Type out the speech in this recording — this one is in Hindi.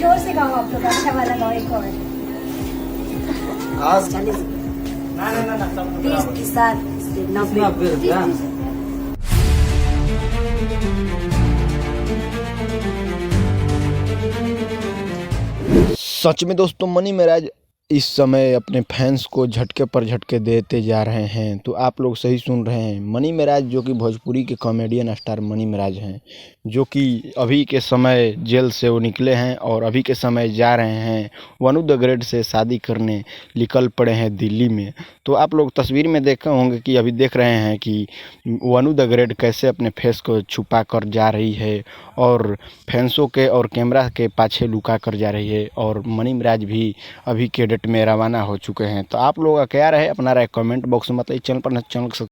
जोर से गाओ आप लोग, अच्छा वाला गाओ एक और। आज 40 ना 30 30 90 सच में दोस्तों मनी महाराज इस समय अपने फैंस को झटके पर झटके देते जा रहे हैं। तो आप लोग सही सुन रहे हैं, मनी महाराज जो कि भोजपुरी के कॉमेडियन स्टार मनी महाराज हैं, जो कि अभी के समय जेल से वो निकले हैं और अभी के समय जा रहे हैं वनु द ग्रेट से शादी करने, निकल पड़े हैं दिल्ली में। तो आप लोग तस्वीर में देखे होंगे कि अभी देख रहे हैं कि वनु द ग्रेट कैसे अपने फेस को छुपा कर जा रही है और फैंसों के और कैमरा के पाछे लुका कर जा रही है। और मनी महाराज भी अभी के डेट में रवाना हो चुके हैं। तो आप लोगों का क्या राय है, अपना राय कमेंट बॉक्स में बताइए। चैनल पर